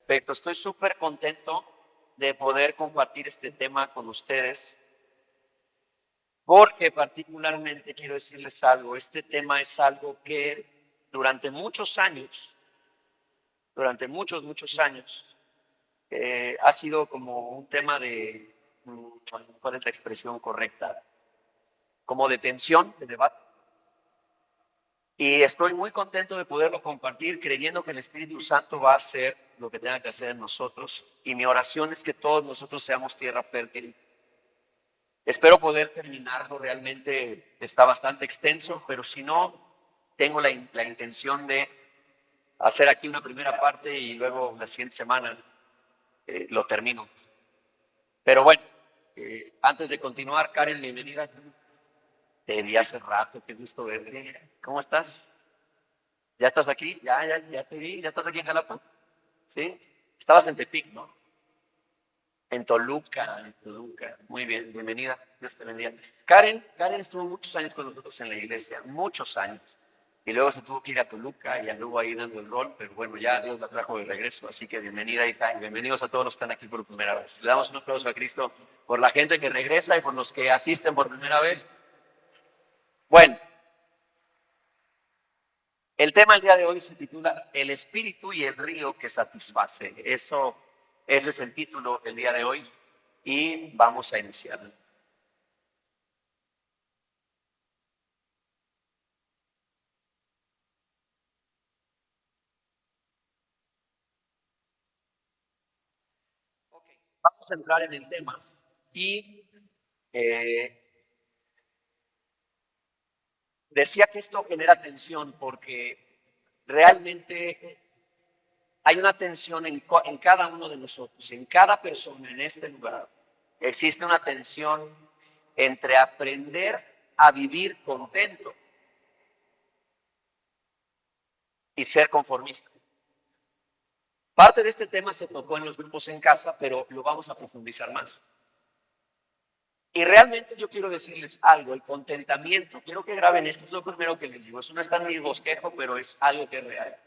Perfecto, estoy súper contento de poder compartir este tema con ustedes, porque particularmente quiero decirles algo, este tema es algo que durante muchos años, durante muchos años, ha sido como un tema de, ¿cuál es la expresión correcta? Como de tensión, de debate. Y estoy muy contento de poderlo compartir, creyendo que el Espíritu Santo va a hacer lo que tenga que hacer en nosotros. Y mi oración es que todos nosotros seamos tierra fértil. Espero poder terminarlo, realmente está bastante extenso, pero si no, tengo la intención de hacer aquí una primera parte y luego la siguiente semana lo termino. Pero bueno, antes de continuar, Karen, bienvenida. Te vi hace rato, qué gusto verte. ¿Cómo estás? ¿Ya estás aquí? Ya te vi, ya estás aquí en Jalapa. ¿Sí? Estabas en Tepic, ¿no? En Toluca, en Toluca. Muy bien, bienvenida. Dios te bendiga. Karen estuvo muchos años con nosotros en la iglesia, muchos años. Y luego se tuvo que ir a Toluca y anduvo ahí dando el rol, pero bueno, ya Dios la trajo de regreso. Así que bienvenida, hija, y bienvenidos a todos los que están aquí por primera vez. Le damos un aplauso a Cristo por la gente que regresa y por los que asisten por primera vez. Bueno, el tema del día de hoy se titula El espíritu y el río que satisface. Ese es el título del día de hoy y vamos a iniciar. Okay, vamos a entrar en el tema y eh, decía que esto genera tensión porque realmente hay una tensión en cada uno de nosotros, en cada persona en este lugar. Existe una tensión entre aprender a vivir contento y ser conformista. Parte de este tema se tocó en los grupos en casa, pero lo vamos a profundizar más. Y realmente yo quiero decirles algo, el contentamiento, quiero que graben esto, es lo primero que les digo, eso no está en mi bosquejo, pero es algo que es real.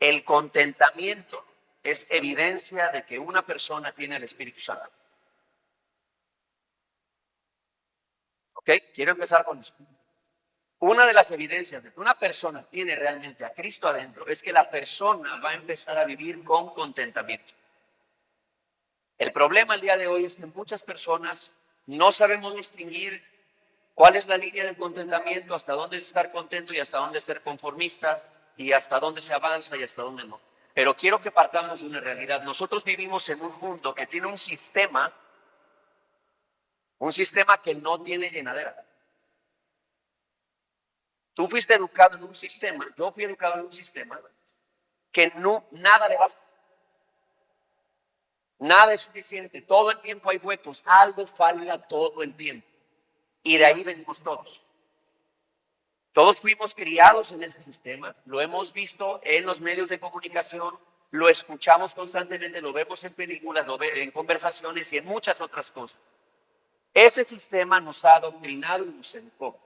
El contentamiento es evidencia de que una persona tiene el Espíritu Santo. ¿Ok? Quiero empezar con eso. Una de las evidencias de que una persona tiene realmente a Cristo adentro es que la persona va a empezar a vivir con contentamiento. El problema el día de hoy es que muchas personas no sabemos distinguir cuál es la línea del contentamiento, hasta dónde es estar contento y hasta dónde ser conformista y hasta dónde se avanza y hasta dónde no. Pero quiero que partamos de una realidad. Nosotros vivimos en un mundo que tiene un sistema que no tiene llenadera. Tú fuiste educado en un sistema, yo fui educado en un sistema que no, nada le basta. Nada es suficiente, todo el tiempo hay huecos, algo falta todo el tiempo. Y de ahí venimos todos. Todos fuimos criados en ese sistema, lo hemos visto en los medios de comunicación, lo escuchamos constantemente, lo vemos en películas, lo vemos en conversaciones y en muchas otras cosas. Ese sistema nos ha adoctrinado y nos educó.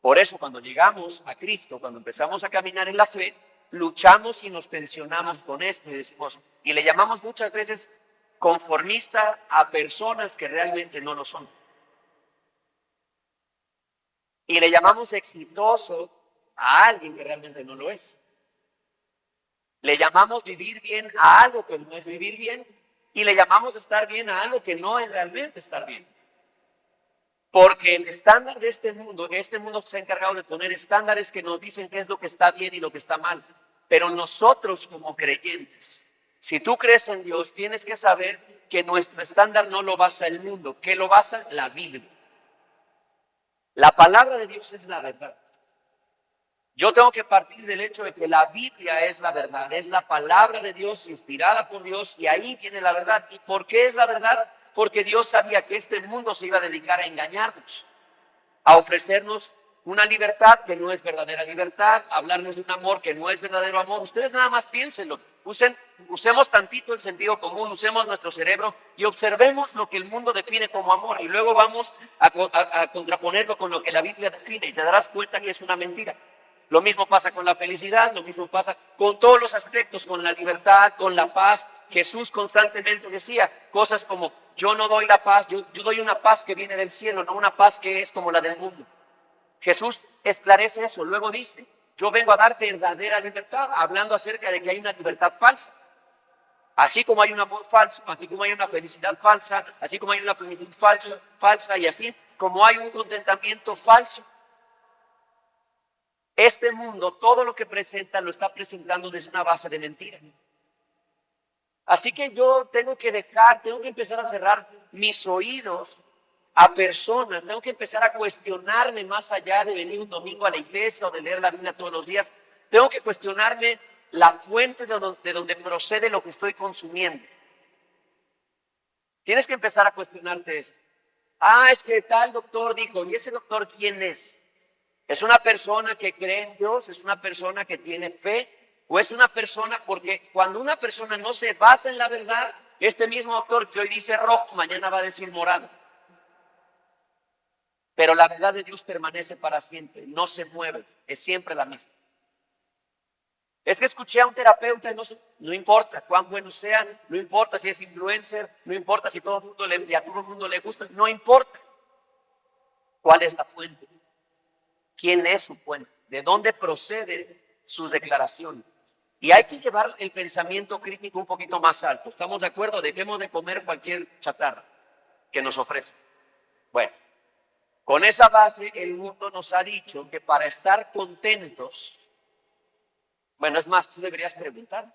Por eso cuando llegamos a Cristo, cuando empezamos a caminar en la fe, luchamos y nos tensionamos con esto y decimos, y le llamamos muchas veces conformista a personas que realmente no lo son. Y le llamamos exitoso a alguien que realmente no lo es. Le llamamos vivir bien a algo que no es vivir bien y le llamamos estar bien a algo que no es realmente estar bien. Porque el estándar de este mundo se ha encargado de poner estándares que nos dicen qué es lo que está bien y lo que está mal. Pero nosotros como creyentes, si tú crees en Dios, tienes que saber que nuestro estándar no lo basa el mundo, que lo basa la Biblia. La palabra de Dios es la verdad. Yo tengo que partir del hecho de que la Biblia es la verdad, es la palabra de Dios inspirada por Dios y ahí viene la verdad. ¿Y por qué es la verdad? Porque Dios sabía que este mundo se iba a dedicar a engañarnos, a ofrecernos una libertad que no es verdadera libertad, a hablarnos de un amor que no es verdadero amor. Ustedes nada más piénsenlo, usemos tantito el sentido común, usemos nuestro cerebro y observemos lo que el mundo define como amor y luego vamos a contraponerlo con lo que la Biblia define y te darás cuenta que es una mentira. Lo mismo pasa con la felicidad, lo mismo pasa con todos los aspectos, con la libertad, con la paz. Jesús constantemente decía cosas como, yo no doy la paz, yo doy una paz que viene del cielo, no una paz que es como la del mundo. Jesús esclarece eso, luego dice, yo vengo a dar verdadera libertad, hablando acerca de que hay una libertad falsa. Así como hay un amor falso, así como hay una felicidad falsa, así como hay una plenitud falsa y así como hay un contentamiento falso. Este mundo, todo lo que presenta, lo está presentando desde una base de mentira. Así que yo tengo que empezar a cerrar mis oídos a personas, tengo que empezar a cuestionarme más allá de venir un domingo a la iglesia o de leer la Biblia todos los días. Tengo que cuestionarme la fuente de donde procede lo que estoy consumiendo. Tienes que empezar a cuestionarte esto. Es que tal doctor dijo, ¿y ese doctor quién es? ¿Es una persona que cree en Dios? ¿Es una persona que tiene fe? ¿O es una persona? Porque cuando una persona no se basa en la verdad, este mismo doctor que hoy dice rojo, mañana va a decir morado. Pero la verdad de Dios permanece para siempre, no se mueve, es siempre la misma. Es que escuché a un terapeuta, no importa cuán bueno sea, no importa si es influencer, no importa si a todo el mundo le gusta, no importa cuál es la fuente, quién es su fuente, de dónde proceden sus declaraciones. Y hay que llevar el pensamiento crítico un poquito más alto. ¿Estamos de acuerdo? Dejemos de comer cualquier chatarra que nos ofrece. Bueno, con esa base el mundo nos ha dicho que para estar contentos, bueno, es más, tú deberías preguntar,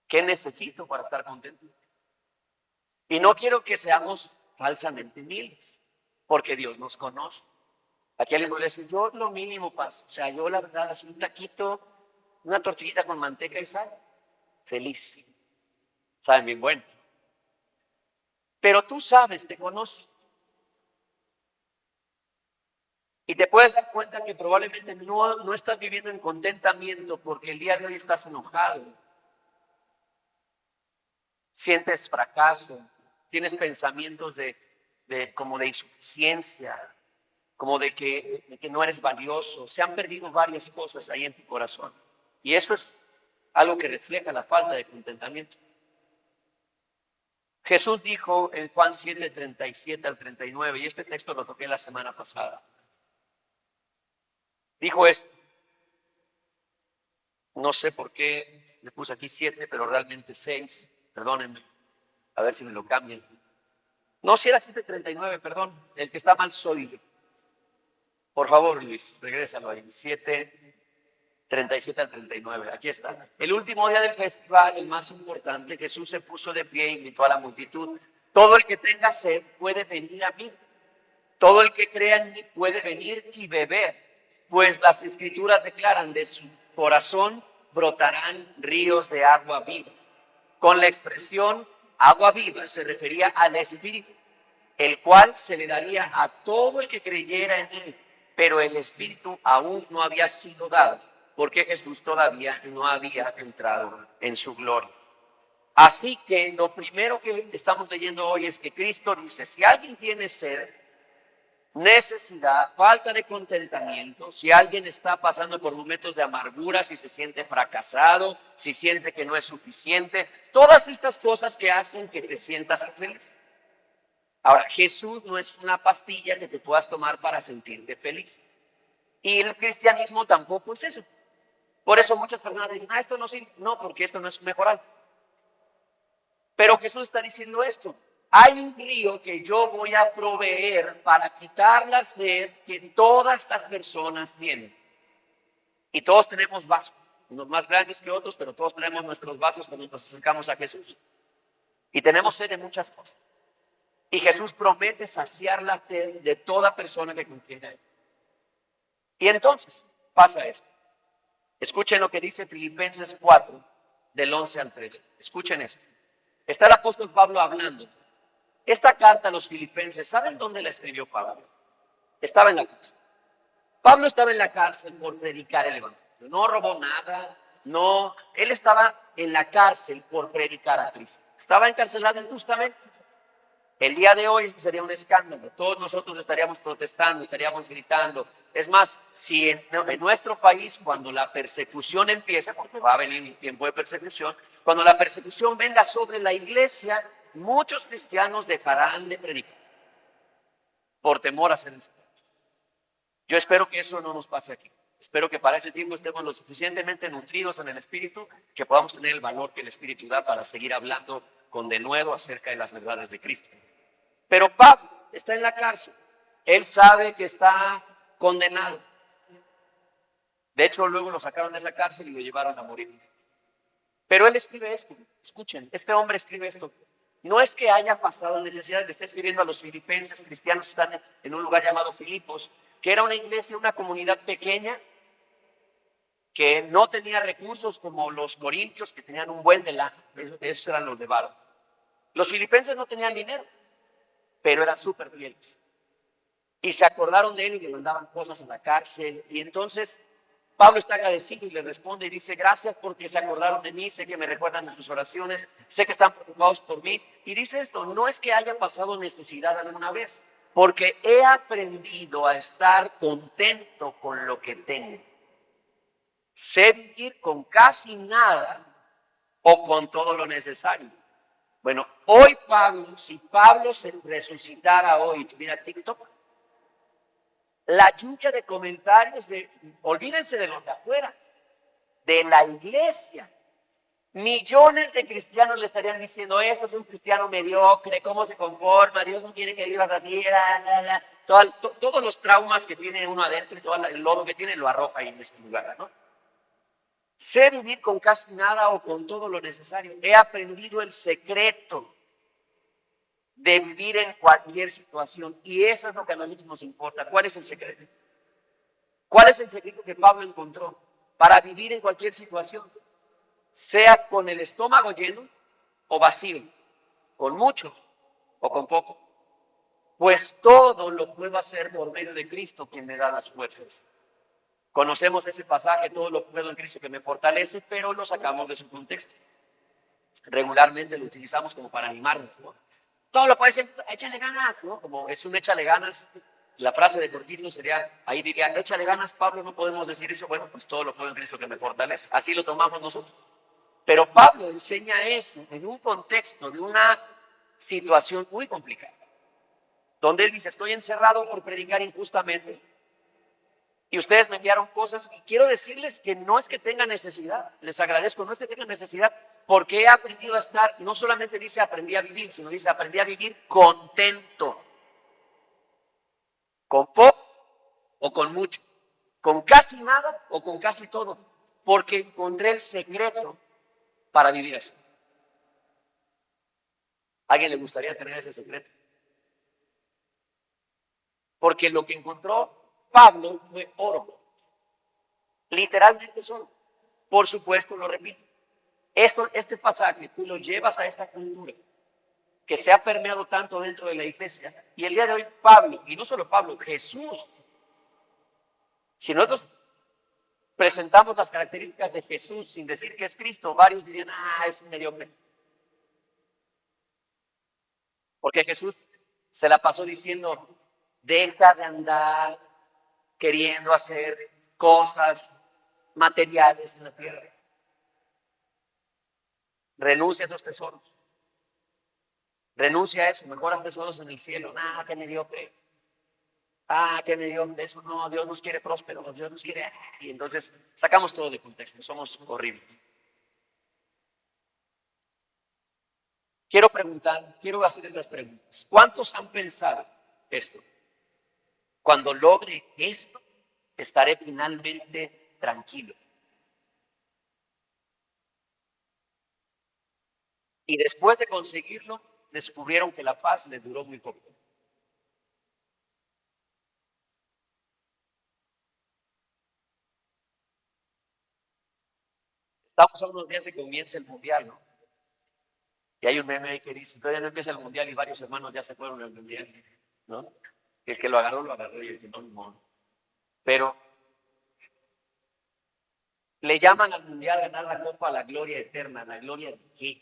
¿qué necesito para estar contento? Y no quiero que seamos falsamente humildes, porque Dios nos conoce. Aquí alguien puede decir, yo lo mínimo paso, o sea, yo la verdad, así un taquito, una tortillita con manteca y sal, feliz, saben bien bueno. Pero tú sabes, te conoces. Y te puedes dar cuenta que probablemente no estás viviendo en contentamiento porque el día de hoy estás enojado. Sientes fracaso, tienes pensamientos como de insuficiencia, como de que no eres valioso. Se han perdido varias cosas ahí en tu corazón. Y eso es algo que refleja la falta de contentamiento. Jesús dijo en Juan 7, 37 al 39, y este texto lo toqué la semana pasada. Dijo esto, no sé por qué le puse aquí 7, pero realmente 6, perdónenme, a ver si me lo cambian. No, si era 7:39, perdón, el que está mal soy yo. Por favor, Luis, regrésalo ahí, 7:37 al 39, aquí está. El último día del festival, el más importante, Jesús se puso de pie e invitó a la multitud. Todo el que tenga sed puede venir a mí. Todo el que crea en mí puede venir y beber, pues las escrituras declaran, de su corazón brotarán ríos de agua viva. Con la expresión agua viva se refería al Espíritu, el cual se le daría a todo el que creyera en él, pero el Espíritu aún no había sido dado, porque Jesús todavía no había entrado en su gloria. Así que lo primero que estamos leyendo hoy es que Cristo dice, si alguien tiene sed, necesidad, falta de contentamiento, si alguien está pasando por momentos de amargura, si se siente fracasado, si siente que no es suficiente, todas estas cosas que hacen que te sientas infeliz. Ahora, Jesús no es una pastilla que te puedas tomar para sentirte feliz. Y el cristianismo tampoco es eso. Por eso muchas personas dicen, esto no sirve. No, porque esto no es mejorar. Pero Jesús está diciendo esto. Hay un río que yo voy a proveer para quitar la sed que todas las personas tienen. Y todos tenemos vasos, unos más grandes que otros, pero todos tenemos nuestros vasos cuando nos acercamos a Jesús. Y tenemos sed de muchas cosas. Y Jesús promete saciar la sed de toda persona que confía en él. Y entonces pasa esto. Escuchen lo que dice Filipenses 4, del 11 al 13. Escuchen esto. Está el apóstol Pablo hablando. Esta carta a los filipenses, ¿saben dónde la escribió Pablo? Estaba en la cárcel. Pablo estaba en la cárcel por predicar el evangelio. No robó nada, no. Él estaba en la cárcel por predicar a Cristo. Estaba encarcelado injustamente. El día de hoy sería un escándalo. Todos nosotros estaríamos protestando, estaríamos gritando. Es más, si en nuestro país, cuando la persecución empieza, porque va a venir un tiempo de persecución, cuando la persecución venga sobre la iglesia, muchos cristianos dejarán de predicar por temor a ser encerrados. Yo espero que eso no nos pase aquí. Espero que para ese tiempo estemos lo suficientemente nutridos en el Espíritu, que podamos tener el valor que el Espíritu da para seguir hablando con denuedo acerca de las verdades de Cristo. Pero Pablo está en la cárcel. Él sabe que está condenado. De hecho, luego lo sacaron de esa cárcel y lo llevaron a morir. Pero él escribe esto. Escuchen, este hombre escribe esto. No es que haya pasado necesidad, le está escribiendo a los filipenses, cristianos que están en un lugar llamado Filipos, que era una iglesia, una comunidad pequeña, que no tenía recursos como los corintios, que tenían un buen de lana. Esos eran los de varo. Los filipenses no tenían dinero, pero eran súper fieles. Y se acordaron de él y le mandaban cosas a la cárcel. Y entonces Pablo está agradecido y le responde y dice: gracias porque se acordaron de mí, sé que me recuerdan en sus oraciones, sé que están preocupados por mí. Y dice esto: no es que haya pasado necesidad alguna vez, porque he aprendido a estar contento con lo que tengo. Sé vivir con casi nada o con todo lo necesario. Bueno, hoy Pablo, si Pablo se resucitara hoy, tuviera TikTok, la lluvia de comentarios olvídense de lo de afuera, de la iglesia. Millones de cristianos le estarían diciendo: esto es un cristiano mediocre, ¿cómo se conforma? Dios no quiere que vivas así, todos los traumas que tiene uno adentro y todo el lodo que tiene lo arroja ahí en este lugar, ¿no? Sé vivir con casi nada o con todo lo necesario. He aprendido el secreto de vivir en cualquier situación. Y eso es lo que a nosotros nos importa. ¿Cuál es el secreto? ¿Cuál es el secreto que Pablo encontró para vivir en cualquier situación? Sea con el estómago lleno o vacío, con mucho o con poco. Pues todo lo puedo hacer por medio de Cristo, quien me da las fuerzas. Conocemos ese pasaje: todo lo puedo en Cristo que me fortalece, pero lo sacamos de su contexto. Regularmente lo utilizamos como para animarnos, ¿no? Todo lo puedes, échale ganas, ¿no? Como es un échale ganas. La frase de Cortito sería, ahí diría: échale ganas, Pablo. No podemos decir eso. Bueno, pues todo lo puedo en Cristo que me fortalece. Así lo tomamos nosotros. Pero Pablo enseña eso en un contexto de una situación muy complicada, donde él dice: estoy encerrado por predicar injustamente y ustedes me enviaron cosas, y quiero decirles que no es que tenga necesidad, les agradezco, no es que tenga necesidad, porque he aprendido a estar, no solamente dice aprendí a vivir, sino dice aprendí a vivir contento, con poco o con mucho, con casi nada o con casi todo, porque encontré el secreto para vivir así. ¿A alguien le gustaría tener ese secreto? Porque lo que encontró Pablo fue oro, literalmente oro. Por supuesto, lo repito, este pasaje tú lo llevas a esta cultura que se ha permeado tanto dentro de la iglesia, y el día de hoy Pablo, y no solo Pablo, Jesús, si nosotros presentamos las características de Jesús sin decir que es Cristo, varios dirían: es un mediocre. Porque Jesús se la pasó diciendo: deja de andar queriendo hacer cosas materiales en la tierra. Renuncia a esos tesoros. Renuncia a eso, mejor haz tesoros en el cielo. Que mediocre. Que mediocre, eso no, Dios nos quiere prósperos, Dios nos quiere. Y entonces sacamos todo de contexto, somos horribles. Quiero hacerles las preguntas. ¿Cuántos han pensado esto? Cuando logre esto, estaré finalmente tranquilo. Y después de conseguirlo, descubrieron que la paz les duró muy poco. Estamos a unos días de que comience el mundial, ¿no? Y hay un meme ahí que dice: todavía no empieza el mundial y varios hermanos ya se fueron al mundial, ¿no? El que lo agarró, y el que no, no. Pero le llaman al mundial ganar la copa a la gloria eterna. ¿La gloria de qué?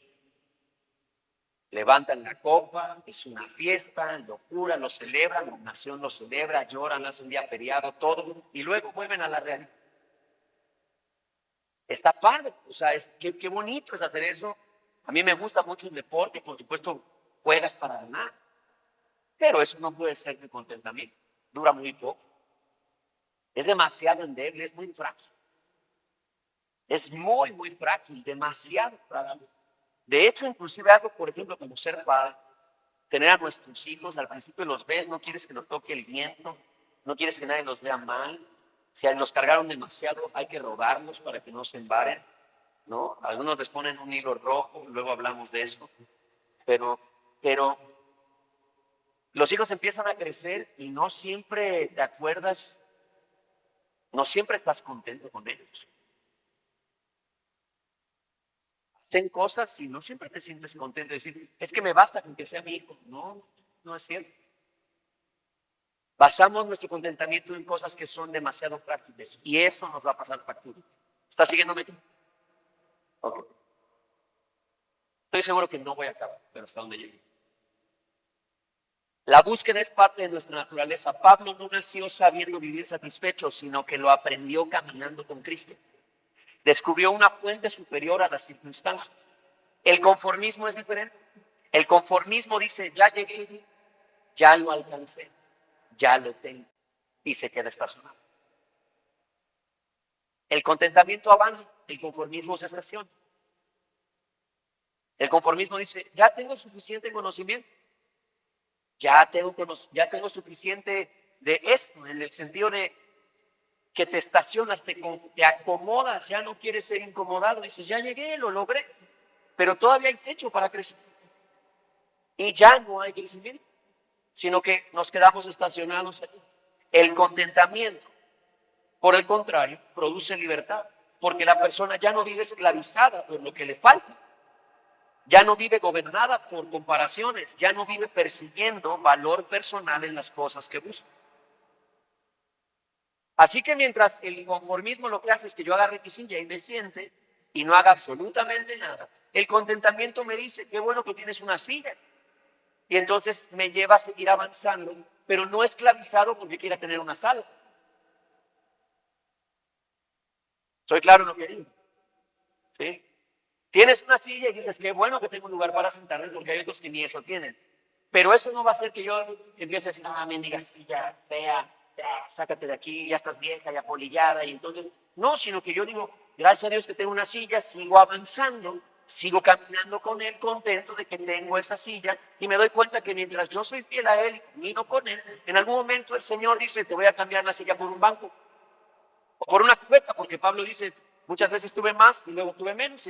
levantan la copa, es una fiesta, locura, lo celebran, la nación lo celebra, lloran, hacen día feriado, todo, y luego vuelven a la realidad. Está padre, o sea, qué bonito es hacer eso. A mí me gusta mucho el deporte, por supuesto, juegas para ganar, pero eso no puede ser mi contentamiento, dura muy poco, es demasiado endeble, es muy frágil. Es muy frágil, demasiado frágil. De hecho, inclusive algo, por ejemplo, como ser padre, tener a nuestros hijos, al principio los ves, no quieres que los toque el viento, no quieres que nadie los vea mal. Si los cargaron demasiado, hay que rodarlos para que no se embaren, ¿no? Algunos les ponen un hilo rojo, luego hablamos de eso, pero los hijos empiezan a crecer y no siempre te acuerdas, no siempre estás contento con ellos. Hacen cosas y no siempre te sientes contento. Decir, es que me basta con que sea mi hijo. No, no es cierto. Basamos nuestro contentamiento en cosas que son demasiado frágiles y eso nos va a pasar factura. ¿Estás siguiéndome? Okay. Estoy seguro que no voy a acabar, pero hasta donde llegue. La búsqueda es parte de nuestra naturaleza. Pablo no nació sabiendo vivir satisfecho, sino que lo aprendió caminando con Cristo. Descubrió una fuente superior a las circunstancias. El conformismo es diferente. El conformismo dice, ya llegué, ya lo alcancé, ya lo tengo, y se queda estacionado. El contentamiento avanza, el conformismo se estaciona. El conformismo dice, ya tengo suficiente conocimiento, ya tengo suficiente de esto, en el sentido de que te estacionas, te acomodas, ya no quieres ser incomodado, dices, ya llegué, lo logré, pero todavía hay techo para crecer. Y ya no hay crecimiento, sino que nos quedamos estacionados ahí. El contentamiento, por el contrario, produce libertad, porque la persona ya no vive esclavizada por lo que le falta, ya no vive gobernada por comparaciones, ya no vive persiguiendo valor personal en las cosas que busca. Así que mientras el conformismo lo que hace es que yo agarre mi silla y me siente y no haga absolutamente nada, el contentamiento me dice, qué bueno que tienes una silla, y entonces me lleva a seguir avanzando, pero no esclavizado porque quiera tener una sala. ¿Soy claro en lo que digo? ¿Sí? Tienes una silla y dices, qué bueno que tengo un lugar para sentarme, porque hay otros que ni eso tienen. Pero eso no va a hacer que yo empiece a decir, mendiga silla, fea, sácate de aquí, ya estás vieja, ya polillada. Y entonces, no, sino que yo digo, gracias a Dios que tengo una silla, sigo avanzando, sigo caminando con Él, contento de que tengo esa silla. Y me doy cuenta que mientras yo soy fiel a Él y camino con Él, en algún momento el Señor dice, te voy a cambiar la silla por un banco o por una cubeta, porque Pablo dice, muchas veces tuve más y luego tuve menos.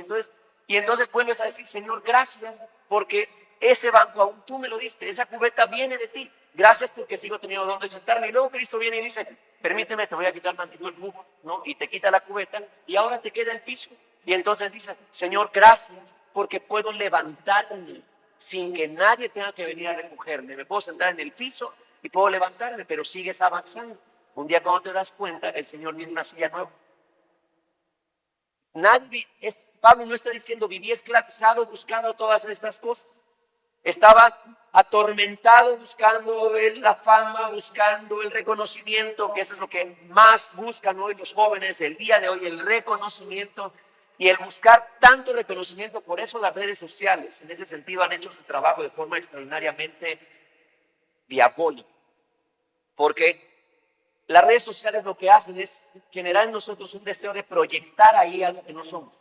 Y entonces vuelves a decir, Señor, gracias, porque ese banco aún tú me lo diste, esa cubeta viene de ti. Gracias porque sigo teniendo donde sentarme. Y luego Cristo viene y dice, permíteme, te voy a quitar tantito el jugo, ¿no? Y te quita la cubeta y ahora te queda el piso. Y entonces dices, Señor, gracias, porque puedo levantarme sin que nadie tenga que venir a recogerme. Me puedo sentar en el piso y puedo levantarme, pero sigues avanzando. Un día cuando te das cuenta, el Señor viene una silla nueva. Pablo no está diciendo viví esclavizado buscando todas estas cosas. Estaba atormentado buscando la fama, buscando el reconocimiento, que eso es lo que más buscan hoy los jóvenes el día de hoy, el reconocimiento y el buscar tanto reconocimiento. Por eso las redes sociales en ese sentido han hecho su trabajo de forma extraordinariamente diabólica, porque las redes sociales lo que hacen es generar en nosotros un deseo de proyectar ahí algo que no somos.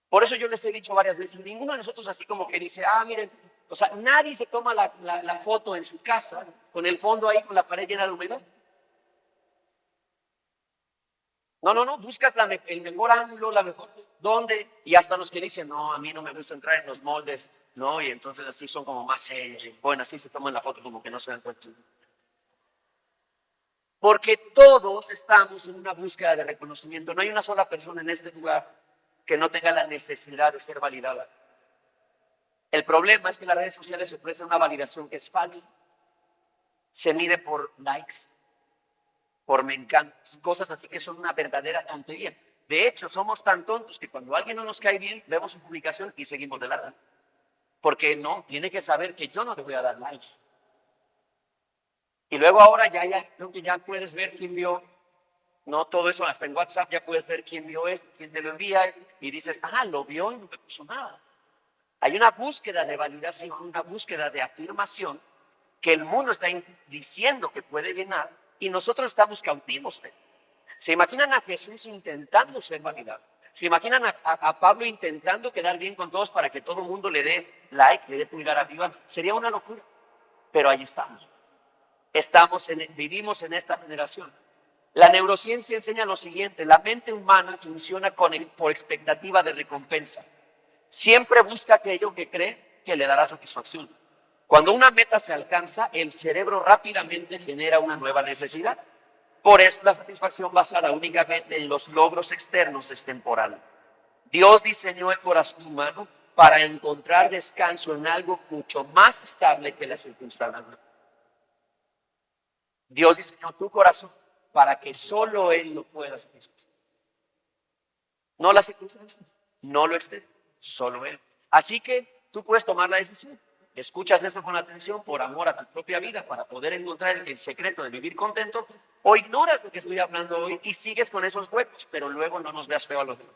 Por eso yo les he dicho varias veces, ninguno de nosotros así como que dice, miren, o sea, nadie se toma la foto en su casa con el fondo ahí con la pared llena de humedad. No, buscas el mejor ángulo, la mejor, ¿dónde? Y hasta los que dicen, no, a mí no me gusta entrar en los moldes, ¿no? Y entonces así son como más serios, bueno, así se toman la foto como que no se dan cuenta. Porque todos estamos en una búsqueda de reconocimiento. No hay una sola persona en este lugar que no tenga la necesidad de ser validada. El problema es que las redes sociales ofrecen una validación que es falsa. Se mide por likes, por me encantas, cosas así que son una verdadera tontería. De hecho, somos tan tontos que cuando alguien no nos cae bien, vemos su publicación y seguimos de largo. porque no, tiene que saber que yo no le voy a dar like. Y luego ahora creo que ya puedes ver quién vio, no todo eso, hasta en WhatsApp ya puedes ver quién vio esto, quién te lo envía, y dices, lo vio y no me puso nada. Hay una búsqueda de validación, una búsqueda de afirmación que el mundo está diciendo que puede llenar y nosotros estamos cautivos de él. ¿Se imaginan a Jesús intentando ser validado? ¿Se imaginan a Pablo intentando quedar bien con todos para que todo el mundo le dé like, le dé pulgar arriba? Sería una locura. Pero ahí estamos. Vivimos en esta generación. La neurociencia enseña lo siguiente: la mente humana funciona por expectativa de recompensa. Siempre busca aquello que cree que le dará satisfacción. Cuando una meta se alcanza, el cerebro rápidamente genera una nueva necesidad. Por eso la satisfacción basada únicamente en los logros externos es temporal. Dios diseñó el corazón humano para encontrar descanso en algo mucho más estable que las circunstancias. Dios diseñó tu corazón para que solo Él lo pueda satisfacer. No las circunstancias, no lo externo, solo Él. Así que tú puedes tomar la decisión. Escuchas eso con atención por amor a tu propia vida para poder encontrar el secreto de vivir contento, o ignoras lo que estoy hablando hoy y sigues con esos huecos, pero luego no nos veas feo a los demás.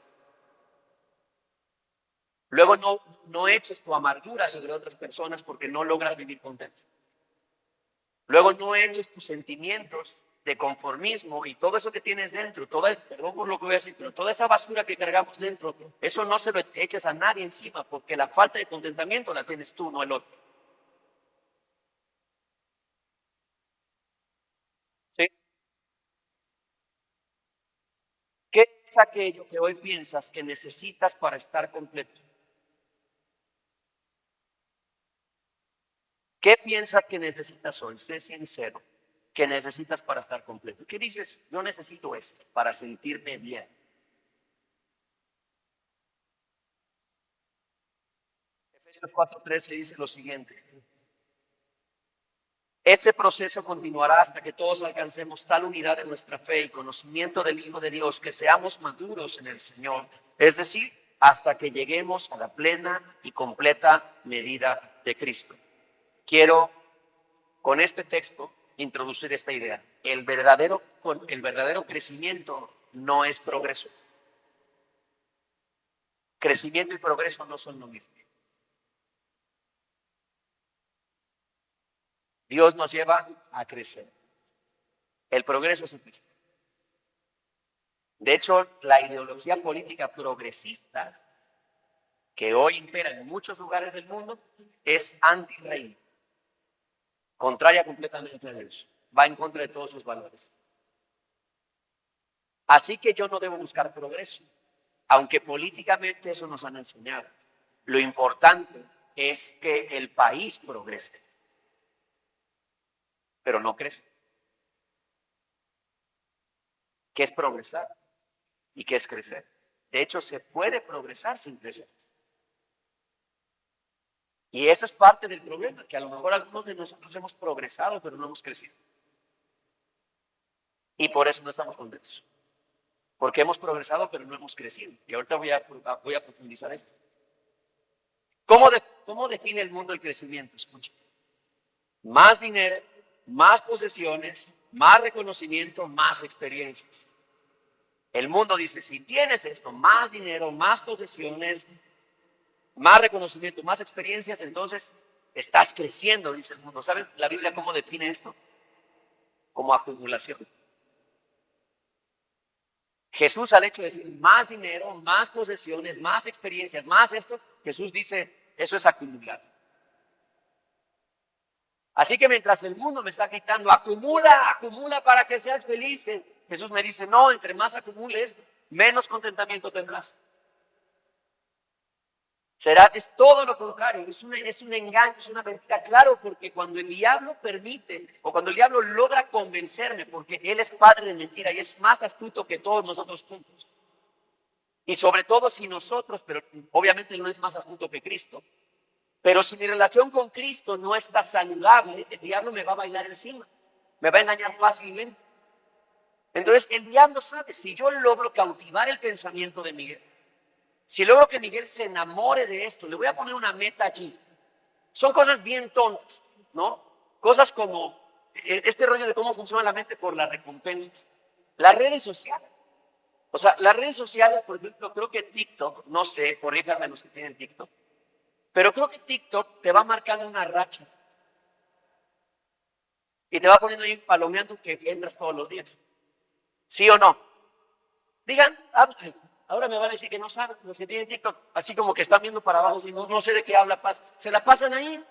Luego no eches tu amargura sobre otras personas porque no logras vivir contento. Luego no eches tus sentimientos de conformismo y todo eso que tienes dentro, perdón por lo que voy a decir, pero toda esa basura que cargamos dentro, eso no se lo eches a nadie encima, porque la falta de contentamiento la tienes tú, no el otro. ¿Sí? ¿Qué es aquello que hoy piensas que necesitas para estar completo? ¿Qué piensas que necesitas hoy? Sé sincero. ¿Qué necesitas para estar completo? ¿Qué dices? Yo necesito esto para sentirme bien. Efesios 4:13 dice lo siguiente: ese proceso continuará hasta que todos alcancemos tal unidad de nuestra fe y conocimiento del Hijo de Dios que seamos maduros en el Señor, es decir, hasta que lleguemos a la plena y completa medida de Cristo. Quiero con este texto introducir esta idea. El verdadero crecimiento no es progreso. Crecimiento y progreso no son lo mismo. Dios nos lleva a crecer. El progreso es un Cristo. De hecho, la ideología política progresista que hoy impera en muchos lugares del mundo es anti-reino, contraria completamente a Dios, va en contra de todos sus valores. Así que yo no debo buscar progreso, aunque políticamente eso nos han enseñado. Lo importante es que el país progrese, pero no crece. ¿Qué es progresar? ¿Y qué es crecer? De hecho, se puede progresar sin crecer. Y eso es parte del problema, que a lo mejor algunos de nosotros hemos progresado, pero no hemos crecido. Y por eso no estamos contentos. Porque hemos progresado, pero no hemos crecido. Y ahorita voy a profundizar esto. ¿Cómo define el mundo el crecimiento? Escucha. Más dinero, más posesiones, más reconocimiento, más experiencias. El mundo dice, si tienes esto, más dinero, más posesiones, más reconocimiento, más experiencias, entonces estás creciendo, dice el mundo. ¿Saben la Biblia cómo define esto? Como acumulación. Jesús, al hecho de decir más dinero, más posesiones, más experiencias, más esto, Jesús dice, eso es acumular. Así que mientras el mundo me está gritando, acumula, acumula para que seas feliz, Jesús me dice, no, entre más acumules, menos contentamiento tendrás. Es todo lo contrario, es un engaño, es una mentira. Claro, porque cuando el diablo permite, o cuando el diablo logra convencerme, porque él es padre de mentira y es más astuto que todos nosotros juntos. Y sobre todo si nosotros, pero obviamente no es más astuto que Cristo. Pero si mi relación con Cristo no está saludable, el diablo me va a bailar encima, me va a engañar fácilmente. Entonces el diablo sabe, si yo logro cautivar el pensamiento de Miguel, si logro que Miguel se enamore de esto, le voy a poner una meta allí. Son cosas bien tontas, ¿no? Cosas como este rollo de cómo funciona la mente por las recompensas. Las redes sociales. O sea, las redes sociales, por ejemplo, creo que TikTok, no sé, corríjanme los que tienen TikTok, pero creo que TikTok te va marcando una racha y te va poniendo ahí palomeando que entras todos los días. ¿Sí o no? Digan, ahora me van a decir que no saben, los que tienen TikTok, así como que están viendo para abajo y no sé de qué habla Paz. Se la pasan ahí.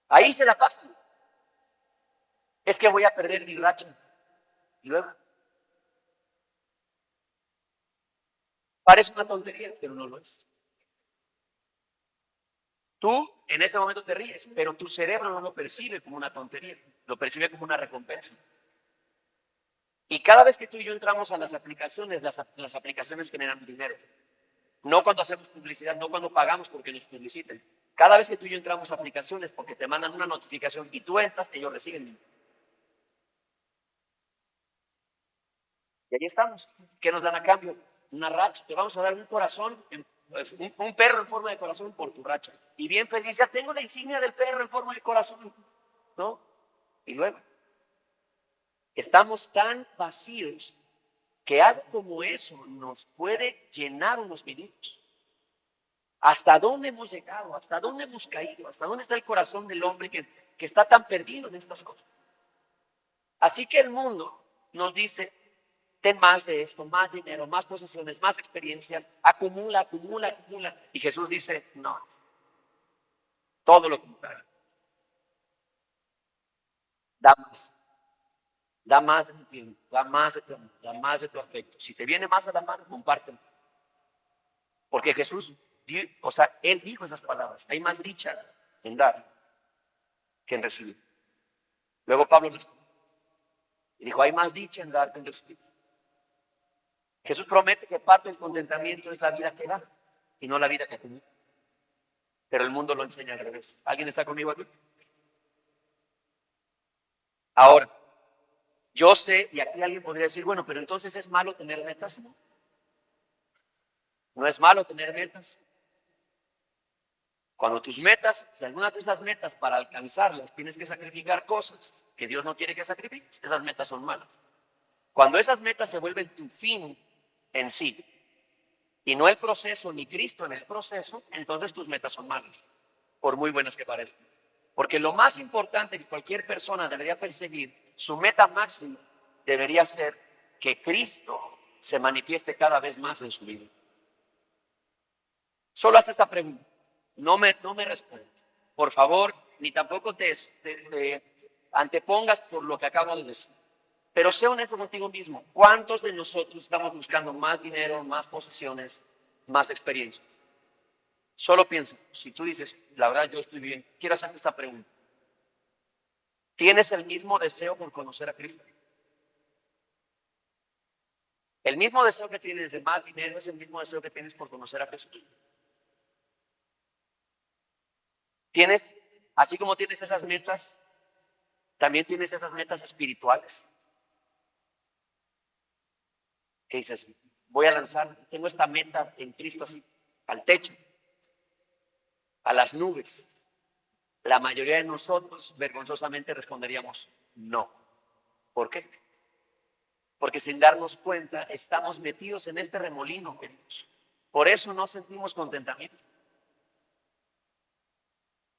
Ahí se la pasan. Es que voy a perder mi racha. Y luego, parece una tontería, pero no lo es. Tú en ese momento te ríes, pero tu cerebro no lo percibe como una tontería, lo percibe como una recompensa. Y cada vez que tú y yo entramos a las aplicaciones, las aplicaciones generan dinero. No cuando hacemos publicidad, no cuando pagamos porque nos publiciten. Cada vez que tú y yo entramos a aplicaciones porque te mandan una notificación y tú entras, ellos reciben dinero. Y ahí estamos. ¿Qué nos dan a cambio? Una racha. Te vamos a dar un corazón, un perro en forma de corazón por tu racha. Y bien feliz, ya tengo la insignia del perro en forma de corazón, ¿no? Y luego, estamos tan vacíos que algo como eso nos puede llenar unos minutos. ¿Hasta dónde hemos llegado? ¿Hasta dónde hemos caído? ¿Hasta dónde está el corazón del hombre que está tan perdido en estas cosas? Así que el mundo nos dice, ten más de esto, más dinero, más posesiones, más experiencias, acumula, acumula, acumula. Y Jesús dice, no, todo lo contrario, da más. Da más de tu tiempo, da más de tu amor, da más de tu afecto. Si te viene más a la mano, compártelo. Porque Jesús, o sea, Él dijo esas palabras. Hay más dicha en dar que en recibir. Luego Pablo les dijo, hay más dicha en dar que en recibir. Jesús promete que parte del contentamiento es la vida que da y no la vida que tiene. Pero el mundo lo enseña al revés. ¿Alguien está conmigo aquí? Ahora, yo sé, y aquí alguien podría decir, bueno, pero entonces es malo tener metas. No, no es malo tener metas. Cuando tus metas, si algunas de esas metas para alcanzarlas tienes que sacrificar cosas que Dios no quiere que sacrifiques, esas metas son malas. Cuando esas metas se vuelven tu fin en sí y no el proceso ni Cristo en el proceso, entonces tus metas son malas, por muy buenas que parezcan. Porque lo más importante que cualquier persona debería perseguir, su meta máxima debería ser que Cristo se manifieste cada vez más en su vida. Solo haz esta pregunta. No me respondas. Por favor, ni tampoco te antepongas por lo que acabo de decir. Pero sé honesto contigo mismo. ¿Cuántos de nosotros estamos buscando más dinero, más posesiones, más experiencias? Solo piensa, si tú dices, la verdad yo estoy bien, quiero hacerte esta pregunta. ¿Tienes el mismo deseo por conocer a Cristo? El mismo deseo que tienes de más dinero es el mismo deseo que tienes por conocer a Jesús. Tienes, así como tienes esas metas, también tienes esas metas espirituales. Que dices, voy a lanzar, tengo esta meta en Cristo así, al techo, a las nubes. La mayoría de nosotros vergonzosamente responderíamos no. ¿Por qué? Porque sin darnos cuenta estamos metidos en este remolino, queridos. Por eso no sentimos contentamiento.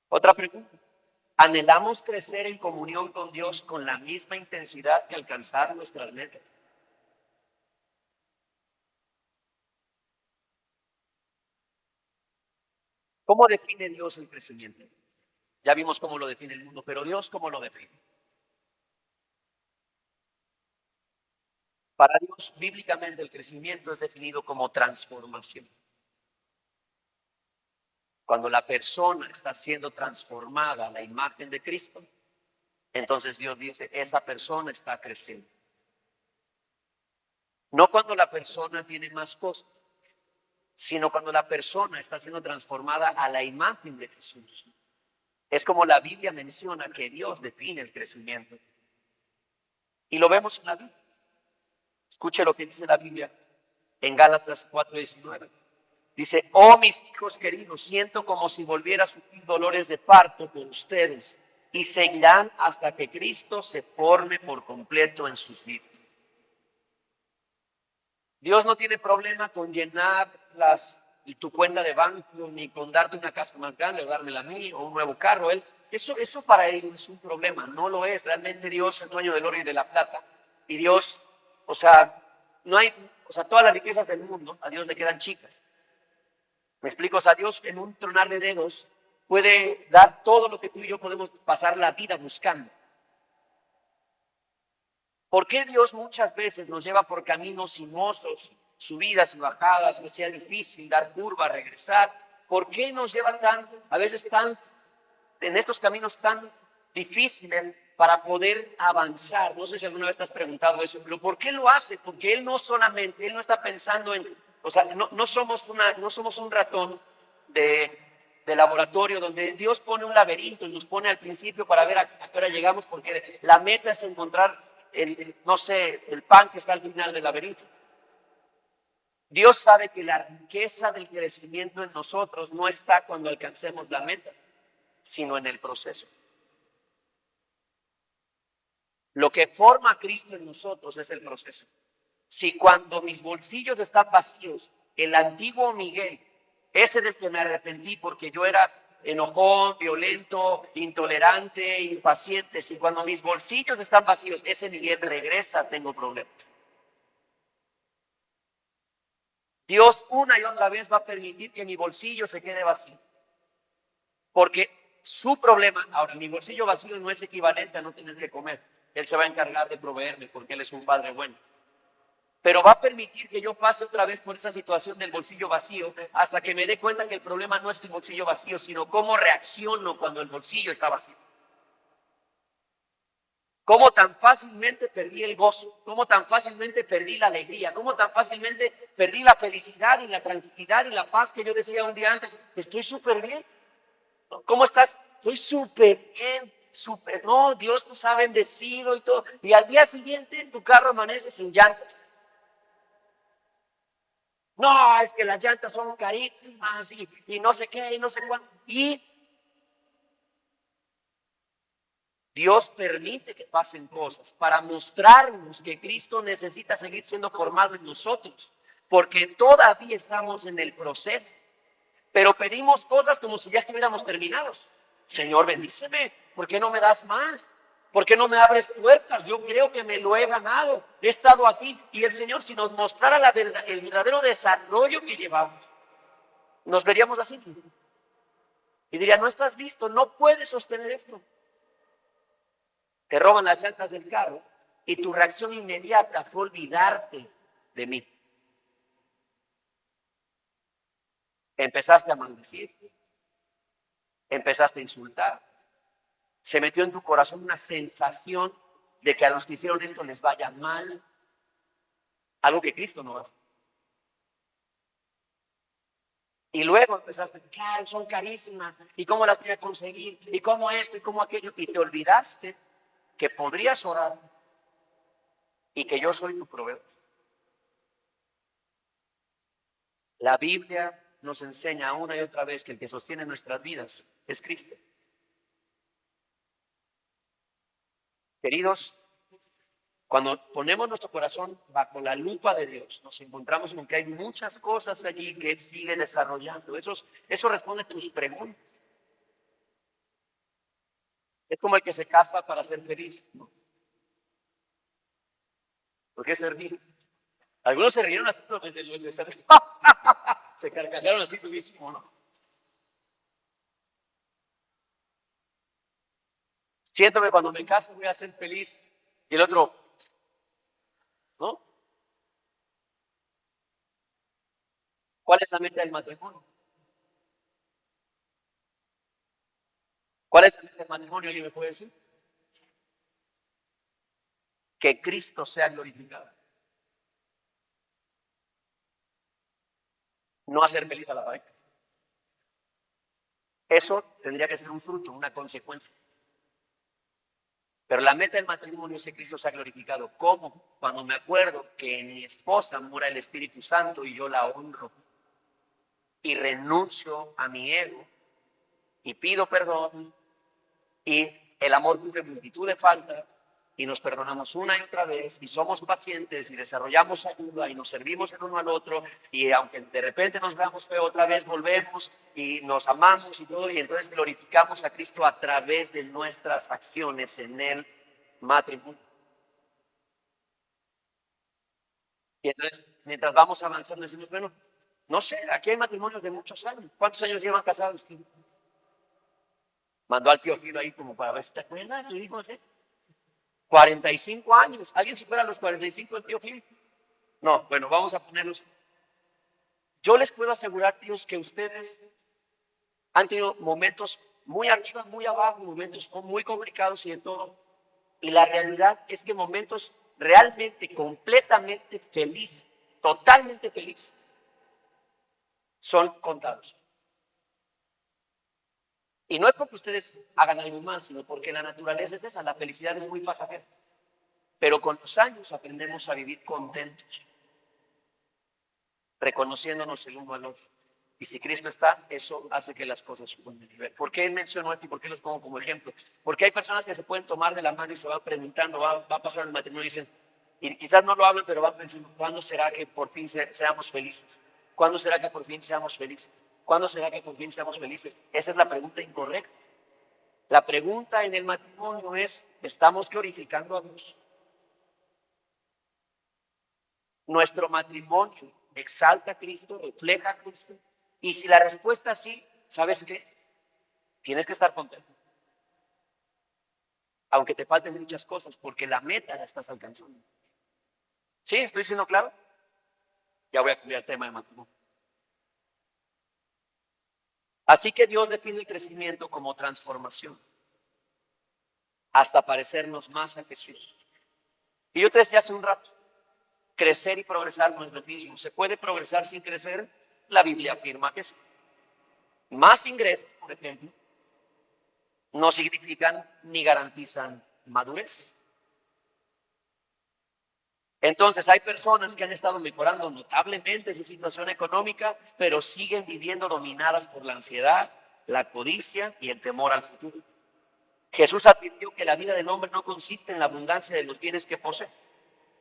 Otra pregunta. ¿Anhelamos crecer en comunión con Dios con la misma intensidad que alcanzar nuestras metas? ¿Cómo define Dios el crecimiento? Ya vimos cómo lo define el mundo, pero Dios, ¿cómo lo define? Para Dios, bíblicamente, el crecimiento es definido como transformación. Cuando la persona está siendo transformada a la imagen de Cristo, entonces Dios dice, esa persona está creciendo. No cuando la persona tiene más cosas, sino cuando la persona está siendo transformada a la imagen de Jesús. Es como la Biblia menciona que Dios define el crecimiento. Y lo vemos en la Biblia. Escuche lo que dice la Biblia en Gálatas 4:19. Dice, oh mis hijos queridos, siento como si volviera a sufrir dolores de parto por ustedes y seguirán hasta que Cristo se forme por completo en sus vidas. Dios no tiene problema con llenar tu cuenta de banco, ni con darte una casa más grande, o dármela a mí, o un nuevo carro. Eso para Él es un problema, no lo es. Realmente Dios es dueño del oro y de la plata. Y Dios, o sea, no hay, o sea, todas las riquezas del mundo, a Dios le quedan chicas. Me explico, o sea, Dios en un tronar de dedos puede dar todo lo que tú y yo podemos pasar la vida buscando. ¿Por qué Dios muchas veces nos lleva por caminos sinuosos, subidas y bajadas, que sea difícil dar curva, regresar? ¿Por qué nos lleva a veces en estos caminos tan difíciles para poder avanzar? No sé si alguna vez te has preguntado eso, pero ¿por qué lo hace? Porque Él no está pensando en, o sea, no somos un ratón de laboratorio donde Dios pone un laberinto y nos pone al principio para ver a qué hora llegamos, porque la meta es encontrar no sé, el pan que está al final del laberinto. Dios sabe que la riqueza del crecimiento en nosotros no está cuando alcancemos la meta, sino en el proceso. Lo que forma a Cristo en nosotros es el proceso. Si cuando mis bolsillos están vacíos, el antiguo Miguel, ese del que me arrepentí porque yo era enojón, violento, intolerante, impaciente, si cuando mis bolsillos están vacíos, ese Miguel regresa, tengo problemas. Dios una y otra vez va a permitir que mi bolsillo se quede vacío. Porque su problema, ahora mi bolsillo vacío no es equivalente a no tener que comer. Él se va a encargar de proveerme porque Él es un padre bueno. Pero va a permitir que yo pase otra vez por esa situación del bolsillo vacío hasta que me dé cuenta que el problema no es el bolsillo vacío, sino cómo reacciono cuando el bolsillo está vacío. Cómo tan fácilmente perdí el gozo, cómo tan fácilmente perdí la alegría, cómo tan fácilmente perdí la felicidad y la tranquilidad y la paz que yo decía un día antes, estoy súper bien. ¿Cómo estás? Estoy súper bien, súper, no, Dios nos ha bendecido y todo. Y al día siguiente tu carro amanece sin llantas. No, es que las llantas son carísimas y no sé qué y no sé cuánto. Y Dios permite que pasen cosas para mostrarnos que Cristo necesita seguir siendo formado en nosotros, porque todavía estamos en el proceso, pero pedimos cosas como si ya estuviéramos terminados. Señor, bendíceme, ¿por qué no me das más? ¿Por qué no me abres puertas? Yo creo que me lo he ganado, he estado aquí. Y el Señor, si nos mostrara el verdadero desarrollo que llevamos, nos veríamos así. Y diría, no estás listo, no puedes sostener esto. Te roban las llantas del carro y tu reacción inmediata fue olvidarte de mí. Empezaste a maldecir, empezaste a insultar. Se metió en tu corazón una sensación de que a los que hicieron esto les vaya mal, algo que Cristo no hace. Y luego empezaste, claro, son carísimas, ¿y cómo las voy a conseguir? ¿Y cómo esto? ¿Y cómo aquello? Y te olvidaste que podrías orar y que yo soy tu proveedor. La Biblia nos enseña una y otra vez que el que sostiene nuestras vidas es Cristo. Queridos, cuando ponemos nuestro corazón bajo la lupa de Dios, nos encontramos con que hay muchas cosas allí que Él sigue desarrollando. Eso responde a tus preguntas. Es como el que se casa para ser feliz, ¿no? ¿Por qué ser feliz? Algunos se rieron así, pero desde el se carcajearon así durísimo, ¿no? Siento que cuando me case voy a ser feliz. Y el otro, ¿no? ¿Cuál es la meta del matrimonio? ¿Cuál es la meta del matrimonio? ¿Alguien me puede decir? Que Cristo sea glorificado. No hacer feliz a la pareja. Eso tendría que ser un fruto, una consecuencia. Pero la meta del matrimonio es que Cristo sea glorificado. ¿Cómo? Cuando me acuerdo que en mi esposa mora el Espíritu Santo y yo la honro. y renuncio a mi ego y pido perdón y el amor cubre multitud de faltas y nos perdonamos una y otra vez y somos pacientes y desarrollamos ayuda y nos servimos el uno al otro y aunque de repente nos veamos feo otra vez volvemos y nos amamos y todo y entonces glorificamos a Cristo a través de nuestras acciones en el matrimonio. Y entonces mientras vamos avanzando decimos, bueno, no sé, aquí hay matrimonios de muchos años. ¿Cuántos años llevan casados? Mandó al tío Giro ahí como para ver si te acuerdas. Le dijo así. 45 años. ¿Alguien supera los 45 del tío Giro? No, bueno, vamos a ponerlos. Yo les puedo asegurar, tíos, que ustedes han tenido momentos muy arriba, muy abajo, momentos muy complicados y de todo. Y la realidad es que momentos realmente, completamente felices, totalmente felices, son contados. Y no es porque ustedes hagan algo mal, sino porque la naturaleza es esa, la felicidad es muy pasajera. Pero con los años aprendemos a vivir contentos, reconociéndonos el uno al otro. Y si Cristo está, eso hace que las cosas suban de nivel. ¿Por qué menciono esto y por qué los pongo como ejemplo? Porque hay personas que se pueden tomar de la mano y se van preguntando, va a pasar el matrimonio y dicen, y quizás no lo hablen, pero van pensando, ¿cuándo será que por fin seamos felices? ¿Cuándo será que por fin seamos felices? ¿Cuándo será que por fin seamos felices? Esa es la pregunta incorrecta. La pregunta en el matrimonio es, ¿estamos glorificando a Dios? Nuestro matrimonio exalta a Cristo, refleja a Cristo. Y si la respuesta es sí, ¿sabes qué? Tienes que estar contento. Aunque te falten muchas cosas, porque la meta la estás alcanzando. ¿Sí? ¿Estoy siendo claro? Ya voy a cambiar el tema de matrimonio. Así que Dios define el crecimiento como transformación, hasta parecernos más a Jesús. Y yo te decía hace un rato, crecer y progresar no es lo mismo. ¿Se puede progresar sin crecer? La Biblia afirma que sí. Más ingresos, por ejemplo, no significan ni garantizan madurez. Entonces hay personas que han estado mejorando notablemente su situación económica, pero siguen viviendo dominadas por la ansiedad, la codicia y el temor al futuro. Jesús advirtió que la vida del hombre no consiste en la abundancia de los bienes que posee.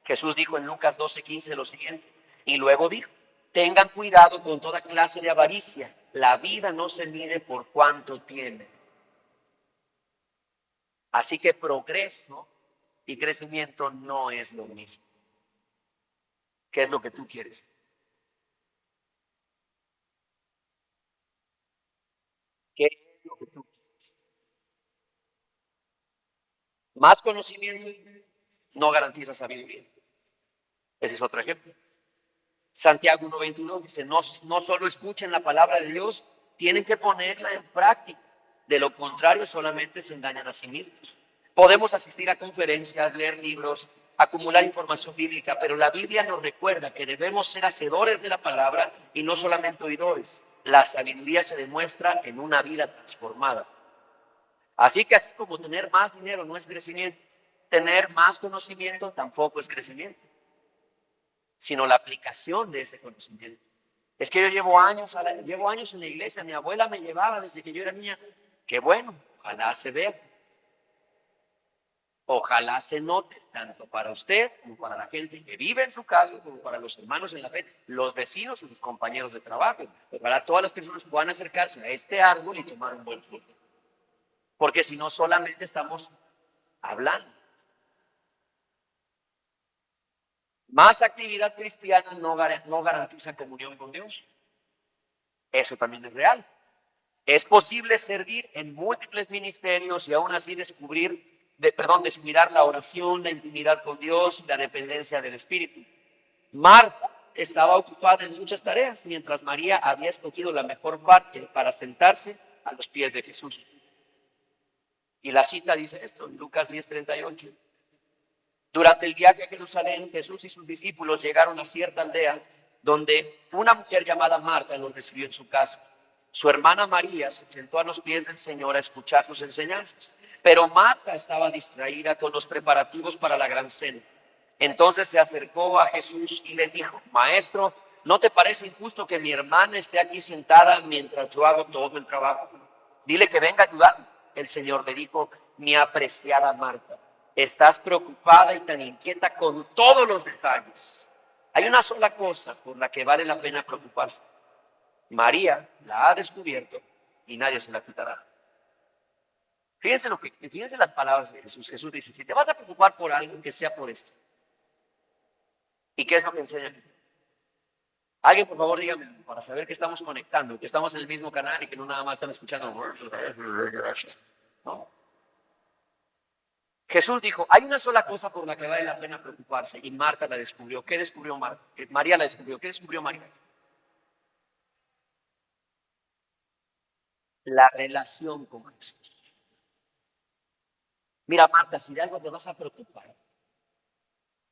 Jesús dijo en Lucas 12:15 lo siguiente, y luego dijo, tengan cuidado con toda clase de avaricia, la vida no se mide por cuánto tiene. Así que progreso y crecimiento no es lo mismo. ¿Qué es lo que tú quieres? ¿Qué es lo que tú quieres? Más conocimiento no garantiza sabiduría. Ese es otro ejemplo. Santiago 1:22 dice, no solo escuchen la palabra de Dios, tienen que ponerla en práctica. De lo contrario, solamente se engañan a sí mismos. Podemos asistir a conferencias, leer libros, acumular información bíblica, pero la Biblia nos recuerda que debemos ser hacedores de la palabra y no solamente oidores. La sabiduría se demuestra en una vida transformada. Así que así como tener más dinero no es crecimiento, tener más conocimiento tampoco es crecimiento, sino la aplicación de ese conocimiento. Es que yo llevo años en la iglesia, mi abuela me llevaba desde que yo era niña. Qué bueno, ojalá se vea, ojalá se note, tanto para usted como para la gente que vive en su casa, como para los hermanos en la fe, los vecinos y sus compañeros de trabajo, para todas las personas que puedan acercarse a este árbol y tomar un buen fruto. Porque si no, solamente estamos hablando. Más actividad cristiana no garantiza comunión con Dios. Eso también es real. Es posible servir en múltiples ministerios y aún así descuidar la oración, la intimidad con Dios y la dependencia del Espíritu. Marta estaba ocupada en muchas tareas, mientras María había escogido la mejor parte para sentarse a los pies de Jesús. Y la cita dice esto, en Lucas 10:38. Durante el viaje a Jerusalén, Jesús y sus discípulos llegaron a cierta aldea donde una mujer llamada Marta los recibió en su casa. Su hermana María se sentó a los pies del Señor a escuchar sus enseñanzas, pero Marta estaba distraída con los preparativos para la gran cena. Entonces se acercó a Jesús y le dijo, Maestro, ¿no te parece injusto que mi hermana esté aquí sentada mientras yo hago todo el trabajo? Dile que venga a ayudar. El Señor le dijo, mi apreciada Marta, estás preocupada y tan inquieta con todos los detalles. Hay una sola cosa por la que vale la pena preocuparse. María la ha descubierto y nadie se la quitará. Fíjense las palabras de Jesús. Jesús dice, si te vas a preocupar por algo, que sea por esto. ¿Y qué es lo que enseña? Alguien, por favor, dígame, para saber que estamos conectando, que estamos en el mismo canal y que no nada más están escuchando. No. Jesús dijo, hay una sola cosa por la que vale la pena preocuparse, y Marta la descubrió. ¿Qué descubrió Marta? María la descubrió. ¿Qué descubrió María? La relación con Jesús. Mira, Marta, si de algo te vas a preocupar,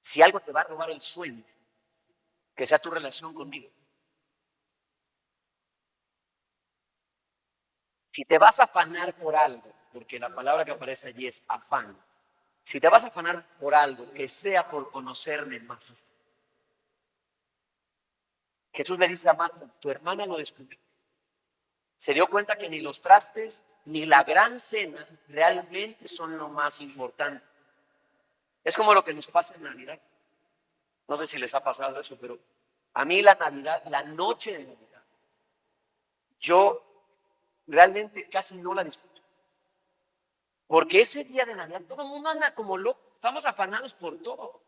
si algo te va a robar el sueño, que sea tu relación conmigo. Si te vas a afanar por algo, porque la palabra que aparece allí es afán, si te vas a afanar por algo, que sea por conocerme más. Jesús le dice a Marta, tu hermana lo descubrió. Se dio cuenta que ni los trastes ni la gran cena realmente son lo más importante. Es como lo que nos pasa en Navidad. No sé si les ha pasado eso, pero a mí la Navidad, la noche de Navidad, yo realmente casi no la disfruto. Porque ese día de Navidad todo el mundo anda como loco. Estamos afanados por todo.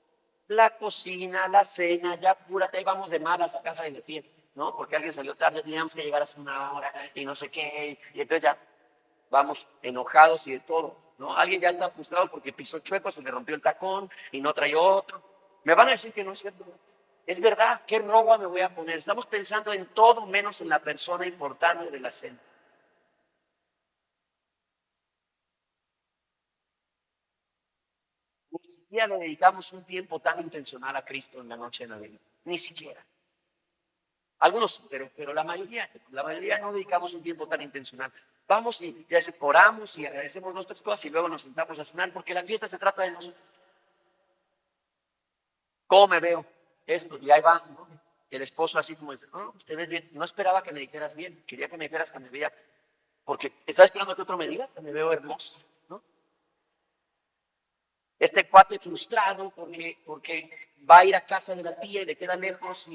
La cocina, la cena, ya apúrate, ahí vamos de malas a casa de la tía, ¿no? Porque alguien salió tarde, teníamos que llegar hace una hora y no sé qué. Y entonces ya vamos enojados y de todo, ¿no? Alguien ya está frustrado porque pisó chueco, se le rompió el tacón y no trae otro. Me van a decir que no es cierto. Es verdad, ¿qué ropa me voy a poner? Estamos pensando en todo menos en la persona importante de la cena. Ni siquiera le dedicamos un tiempo tan intencional a Cristo en la noche de Navidad. Ni siquiera. Algunos sí, pero la mayoría no dedicamos un tiempo tan intencional. Vamos y ya oramos y agradecemos nuestras cosas y luego nos sentamos a cenar porque la fiesta se trata de nosotros. ¿Cómo me veo? Esto, y ahí va, ¿no? El esposo así como dice, no, usted ve bien, no esperaba que me dijeras bien, quería que me dijeras que me veía, porque estaba esperando que otro me diga que me veo hermoso, ¿no? Este cuate frustrado porque va a ir a casa de la tía y le queda lejos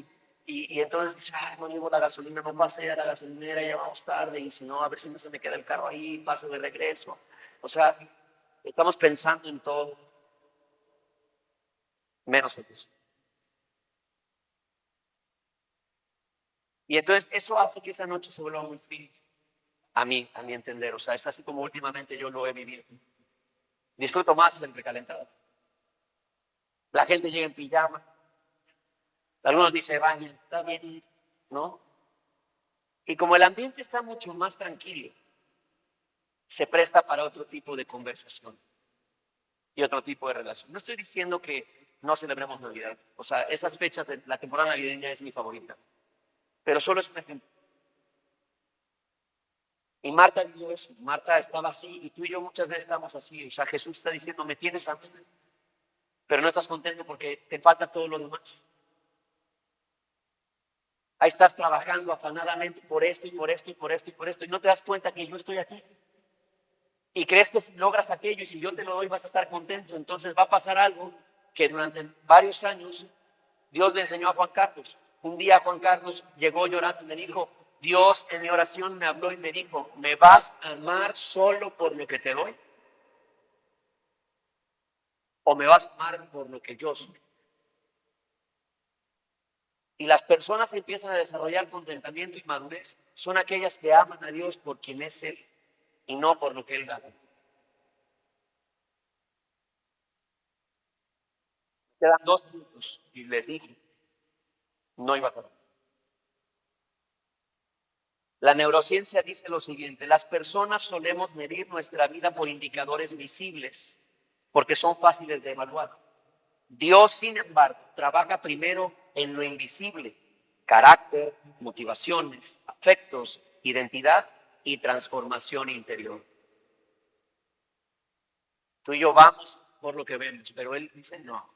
y entonces dice, ay, no llevo la gasolina, no pasé a la gasolinera, ya vamos tarde, y si no, a ver si no se me queda el carro ahí, paso de regreso. O sea, estamos pensando en todo, menos en eso. Y entonces eso hace que esa noche se vuelva muy fría. A mi entender, o sea, es así como últimamente yo lo he vivido. Disfruto más el recalentado. La gente llega en pijama, algunos dicen bañan, está bien, ¿no? Y como el ambiente está mucho más tranquilo, se presta para otro tipo de conversación y otro tipo de relación. No estoy diciendo que no celebremos Navidad, o sea, esas fechas de la temporada navideña es mi favorita, pero solo es un ejemplo. Y Marta vivió eso, Marta estaba así y tú y yo muchas veces estamos así, o sea, Jesús está diciendo, me tienes a mí, pero no estás contento porque te falta todo lo demás. Ahí estás trabajando afanadamente por esto y por esto y por esto y por esto y no te das cuenta que yo estoy aquí. Y crees que si logras aquello y si yo te lo doy vas a estar contento. Entonces va a pasar algo que durante varios años Dios le enseñó a Juan Carlos. Un día Juan Carlos llegó llorando y me dijo, Dios en mi oración me habló y me dijo, ¿me vas a amar solo por lo que te doy? ¿O me vas a amar por lo que yo soy? Y las personas que empiezan a desarrollar contentamiento y madurez son aquellas que aman a Dios por quien es Él y no por lo que Él da. Quedan 2 minutos y les dije, no iba a parar. La neurociencia dice lo siguiente, las personas solemos medir nuestra vida por indicadores visibles, porque son fáciles de evaluar. Dios, sin embargo, trabaja primero en lo invisible, carácter, motivaciones, afectos, identidad y transformación interior. Tú y yo vamos por lo que vemos, pero Él dice, no,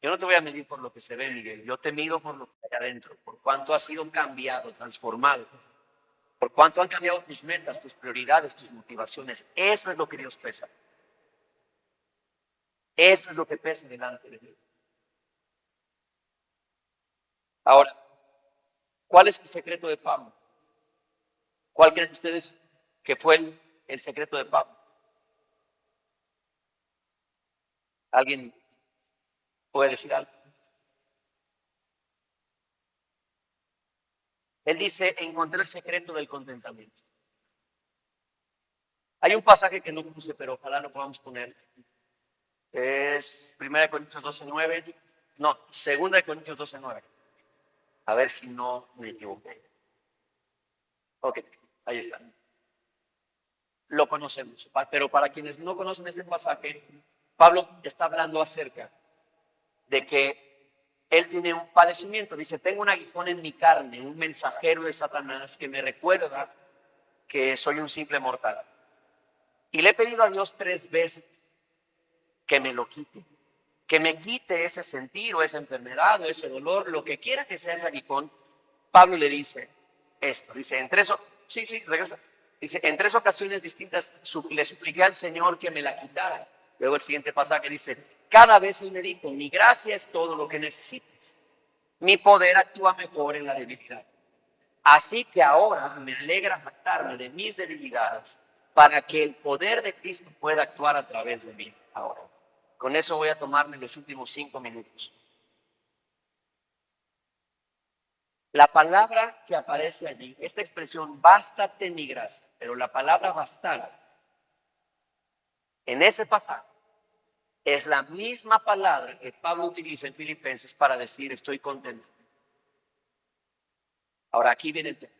yo no te voy a medir por lo que se ve, Miguel, yo te mido por lo que allá adentro, por cuánto has sido cambiado, transformado, por cuánto han cambiado tus metas, tus prioridades, tus motivaciones. Eso es lo que Dios pesa. Eso es lo que pesa delante de Dios. Ahora, ¿cuál es el secreto de Pablo? ¿Cuál creen ustedes que fue el secreto de Pablo? ¿Alguien puede decir algo? Él dice, encontré el secreto del contentamiento. Hay un pasaje que no puse, pero ojalá lo podamos poner. Es 1 Corintios 12:9. No, 2 Corintios 12:9. A ver si no me equivoqué. Ok, ahí está. Lo conocemos, pero para quienes no conocen este pasaje, Pablo está hablando acerca de que él tiene un padecimiento. Dice, tengo un aguijón en mi carne, un mensajero de Satanás que me recuerda que soy un simple mortal. Y le he pedido a Dios 3 veces que me lo quite, que me quite ese sentir o esa enfermedad o ese dolor, lo que quiera que sea ese aguijón. Pablo le dice esto, dice, regresa. Dice, en 3 ocasiones distintas le supliqué al Señor que me la quitara. Luego el siguiente pasaje dice, cada vez Él me dijo, mi gracia es todo lo que necesites. Mi poder actúa mejor en la debilidad. Así que ahora me alegra jactarme de mis debilidades para que el poder de Cristo pueda actuar a través de mí ahora. Con eso voy a tomarme los últimos 5 minutos. La palabra que aparece allí, esta expresión, bástate mi gracia, pero la palabra bastar en ese pasaje es la misma palabra que Pablo utiliza en Filipenses para decir estoy contento. Ahora aquí viene el tema.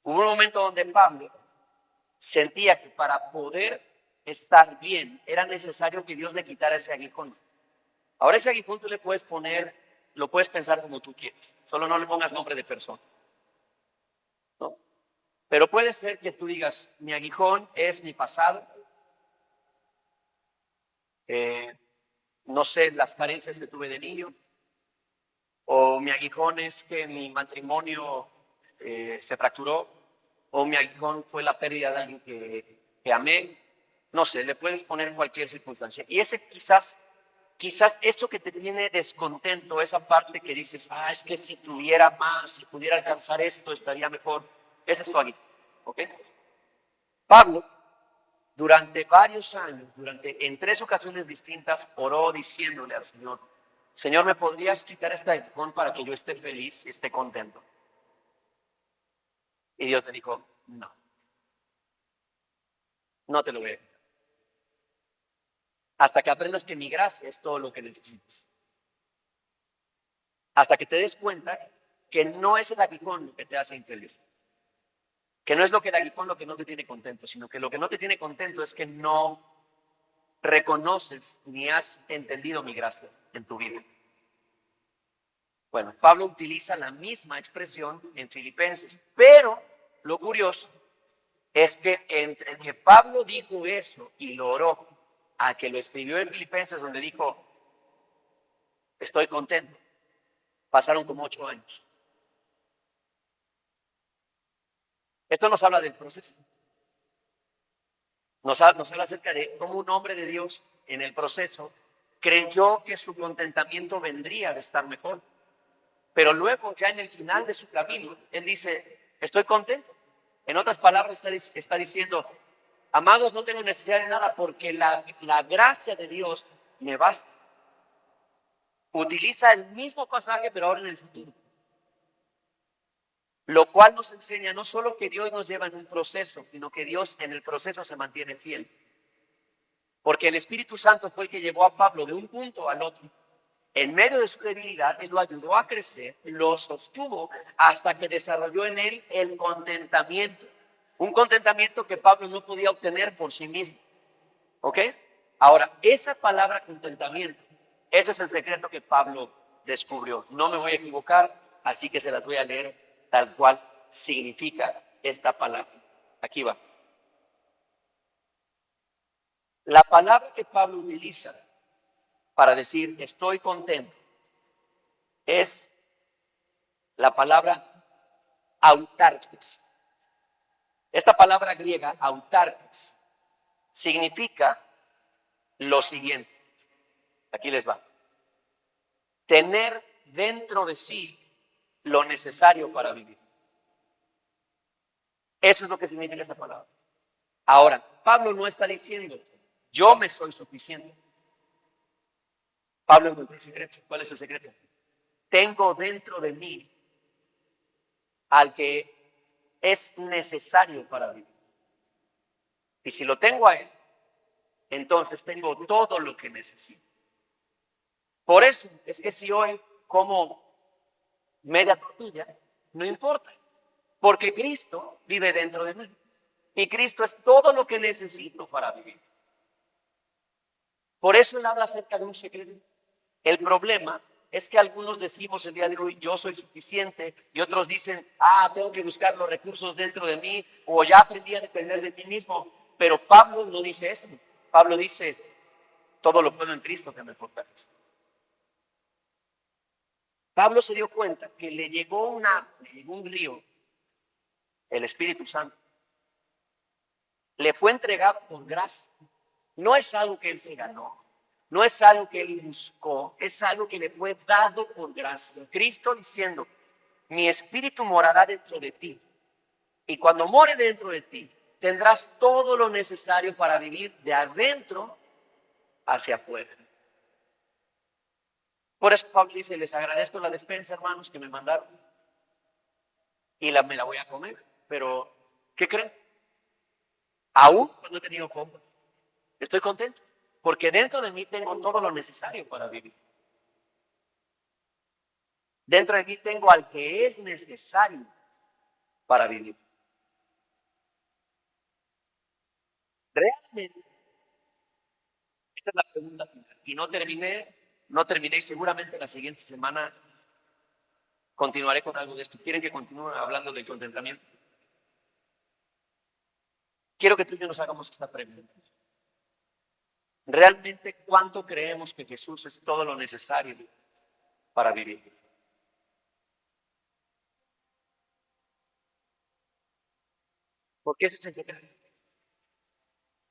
Hubo un momento donde Pablo sentía que para poder estar bien era necesario que Dios le quitara ese aguijón. Ahora ese aguijón tú le puedes poner, lo puedes pensar como tú quieras, solo no le pongas nombre de persona, ¿no? Pero puede ser que tú digas, mi aguijón es mi pasado, no sé, las carencias que tuve de niño, o mi aguijón es que mi matrimonio se fracturó, o mi aguijón fue la pérdida de alguien que amé. No sé, le puedes poner cualquier circunstancia. Y ese quizás eso que te tiene descontento, esa parte que dices, es que si tuviera más, si pudiera alcanzar esto, estaría mejor. Ese es tu aguijón, ¿ok? Pablo, durante varios años, en 3 ocasiones distintas, oró diciéndole al Señor, Señor, ¿me podrías quitar este aguijón para que yo esté feliz y esté contento? Y Dios le dijo, no, no te lo voy a quitar. Hasta que aprendas que mi gracia es todo lo que necesitas. Hasta que te des cuenta que no es el aguijón lo que te hace infeliz. Que no es lo que el aguijón lo que no te tiene contento, sino que lo que no te tiene contento es que no reconoces ni has entendido mi gracia en tu vida. Bueno, Pablo utiliza la misma expresión en Filipenses, pero lo curioso es que entre que Pablo dijo eso y lo oró, a que lo escribió en Filipenses donde dijo, estoy contento, pasaron como 8 años. Esto nos habla del proceso. Nos habla acerca de cómo un hombre de Dios en el proceso creyó que su contentamiento vendría de estar mejor. Pero luego, ya en el final de su camino, él dice, estoy contento. En otras palabras, está diciendo, amados, no tengo necesidad de nada porque la gracia de Dios me basta. Utiliza el mismo pasaje, pero ahora en el futuro. Lo cual nos enseña no solo que Dios nos lleva en un proceso, sino que Dios en el proceso se mantiene fiel. Porque el Espíritu Santo fue el que llevó a Pablo de un punto al otro. En medio de su debilidad, Él lo ayudó a crecer, lo sostuvo hasta que desarrolló en él el contentamiento. Un contentamiento que Pablo no podía obtener por sí mismo. ¿Ok? Ahora, esa palabra contentamiento, ese es el secreto que Pablo descubrió. No me voy a equivocar, así que se las voy a leer tal cual significa esta palabra. Aquí va. La palabra que Pablo utiliza para decir estoy contento es la palabra autarques. Esta palabra griega, autarques, significa lo siguiente. Aquí les va. Tener dentro de sí lo necesario para vivir. Eso es lo que significa esa palabra. Ahora, Pablo no está diciendo, yo me soy suficiente. Pablo encontró el secreto. ¿Cuál es el secreto? Tengo dentro de mí al que es necesario para vivir. Y si lo tengo a él, entonces tengo todo lo que necesito. Por eso es que si hoy como media tortilla, no importa, porque Cristo vive dentro de mí. Y Cristo es todo lo que necesito para vivir. Por eso él habla acerca de un secreto. El problema es que algunos decimos el día de hoy, yo soy suficiente, y otros dicen, tengo que buscar los recursos dentro de mí, o ya aprendí a depender de mí mismo. Pero Pablo no dice eso. Pablo dice, todo lo puedo en Cristo que me fortalece. Pablo se dio cuenta que le llegó un río, el Espíritu Santo. Le fue entregado por gracia. No es algo que él se ganó, no es algo que él buscó, es algo que le fue dado por gracia. Cristo diciendo, mi espíritu morará dentro de ti. Y cuando more dentro de ti, tendrás todo lo necesario para vivir de adentro hacia afuera. Por eso Pablo dice, les agradezco la despensa, hermanos, que me mandaron. Y me la voy a comer. Pero, ¿qué creen? Aún cuando he tenido poco, estoy contento. Porque dentro de mí tengo todo lo necesario para vivir. Dentro de mí tengo al que es necesario para vivir. Realmente, esta es la pregunta final. Y no terminé y seguramente la siguiente semana continuaré con algo de esto. ¿Quieren que continúe hablando del contentamiento? Quiero que tú y yo nos hagamos esta pregunta. ¿Realmente cuánto creemos que Jesús es todo lo necesario para vivir? Porque ese es el secreto.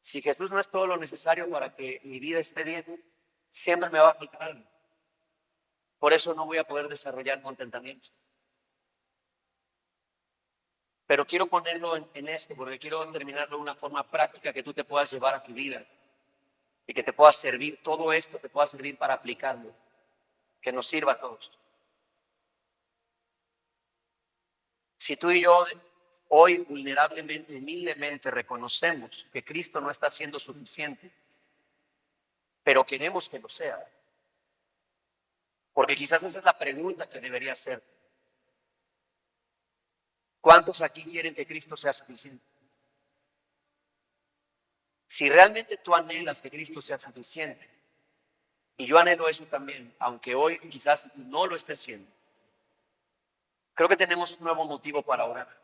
Si Jesús no es todo lo necesario para que mi vida esté bien, siempre me va a faltar algo. Por eso no voy a poder desarrollar contentamiento. Pero quiero ponerlo en esto, porque quiero terminarlo de una forma práctica que tú te puedas llevar a tu vida y que te pueda servir, todo esto te pueda servir para aplicarlo, que nos sirva a todos. Si tú y yo hoy vulnerablemente, humildemente reconocemos que Cristo no está siendo suficiente, pero queremos que lo sea, porque quizás esa es la pregunta que debería ser. ¿Cuántos aquí quieren que Cristo sea suficiente? Si realmente tú anhelas que Cristo sea suficiente, y yo anhelo eso también, aunque hoy quizás no lo esté siendo, creo que tenemos un nuevo motivo para orar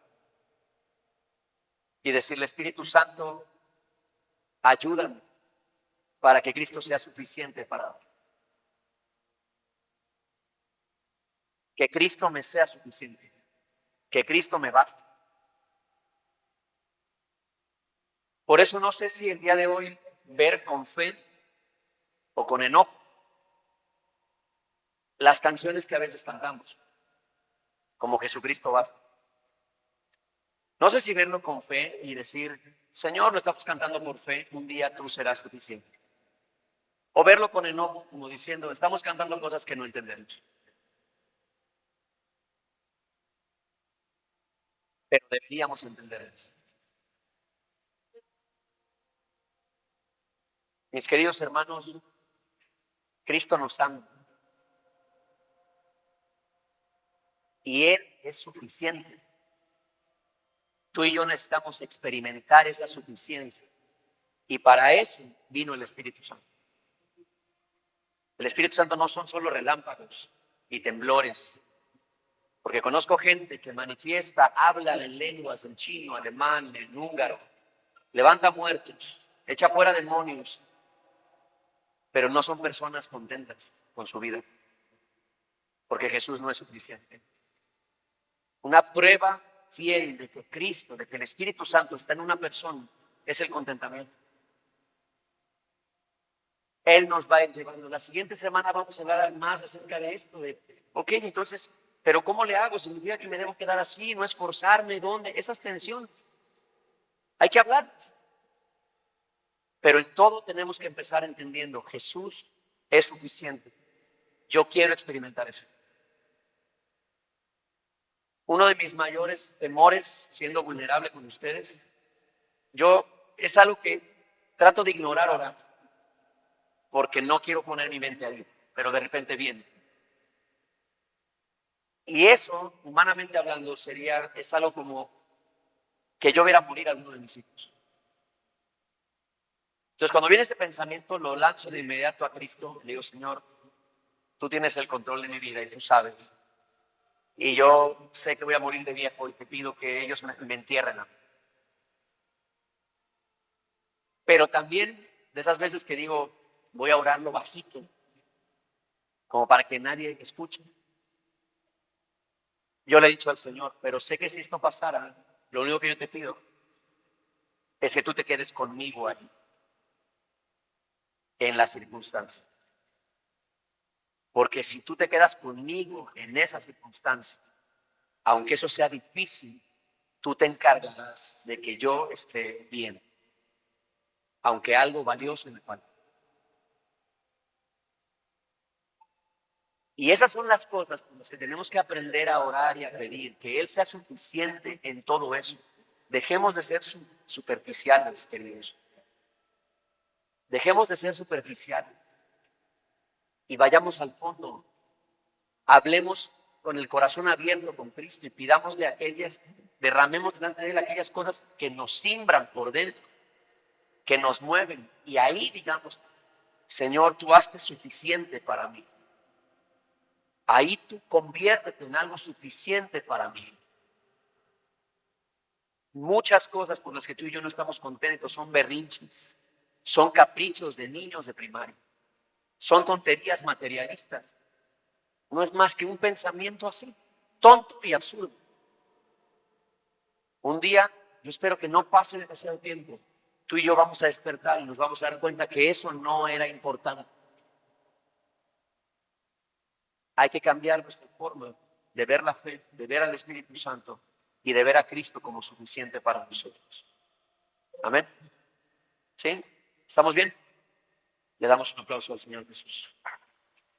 y decirle, Espíritu Santo, ayúdame para que Cristo sea suficiente para mí. Que Cristo me sea suficiente, que Cristo me baste. Por eso no sé si el día de hoy ver con fe o con enojo las canciones que a veces cantamos, como Jesucristo basta. No sé si verlo con fe y decir, Señor, lo estamos cantando por fe, un día tú serás suficiente. O verlo con enojo, como diciendo, estamos cantando cosas que no entendemos. Pero deberíamos entenderlas. Mis queridos hermanos, Cristo nos ama y Él es suficiente. Tú y yo necesitamos experimentar esa suficiencia y para eso vino el Espíritu Santo. El Espíritu Santo no son solo relámpagos y temblores, porque conozco gente que manifiesta, habla en lenguas, en chino, alemán, en húngaro, levanta muertos, echa fuera demonios, pero no son personas contentas con su vida, porque Jesús no es suficiente. Una prueba fiel de que Cristo, de que el Espíritu Santo está en una persona, es el contentamiento. Él nos va a ir llevando. La siguiente semana vamos a hablar más acerca de esto. Ok, entonces, pero ¿cómo le hago? ¿Significa que me debo quedar así? ¿No esforzarme? ¿Dónde? Esas tensiones. Hay que hablar. Pero en todo tenemos que empezar entendiendo, Jesús es suficiente. Yo quiero experimentar eso. Uno de mis mayores temores, siendo vulnerable con ustedes, es algo que trato de ignorar ahora, porque no quiero poner mi mente ahí, pero de repente viene. Y eso, humanamente hablando, es algo como que yo viera morir a uno de mis hijos. Entonces, cuando viene ese pensamiento, lo lanzo de inmediato a Cristo. Le digo, Señor, tú tienes el control de mi vida y tú sabes. Y yo sé que voy a morir de viejo y te pido que ellos me entierren a mí. Pero también de esas veces que digo, voy a orar lo bajito, como para que nadie escuche. Yo le he dicho al Señor, pero sé que si esto pasara, lo único que yo te pido es que tú te quedes conmigo ahí, en la circunstancia. Porque si tú te quedas conmigo en esa circunstancia, aunque eso sea difícil, tú te encargarás de que yo esté bien, aunque algo valioso me falte. Y esas son las cosas por las que tenemos que aprender a orar y a pedir, que Él sea suficiente en todo eso. Dejemos de ser superficiales, queridos. Dejemos de ser superficiales y vayamos al fondo. Hablemos con el corazón abierto con Cristo y pidámosle derramemos delante de Él aquellas cosas que nos simbran por dentro, que nos mueven. Y ahí digamos, Señor, tú haste suficiente para mí. Ahí tú conviértete en algo suficiente para mí. Muchas cosas por las que tú y yo no estamos contentos son berrinches, son caprichos de niños de primaria, son tonterías materialistas. No es más que un pensamiento así, tonto y absurdo. Un día, yo espero que no pase demasiado tiempo, tú y yo vamos a despertar y nos vamos a dar cuenta que eso no era importante. Hay que cambiar nuestra forma de ver la fe, de ver al Espíritu Santo y de ver a Cristo como suficiente para nosotros. Amén. ¿Sí? ¿Estamos bien? Le damos un aplauso al Señor Jesús.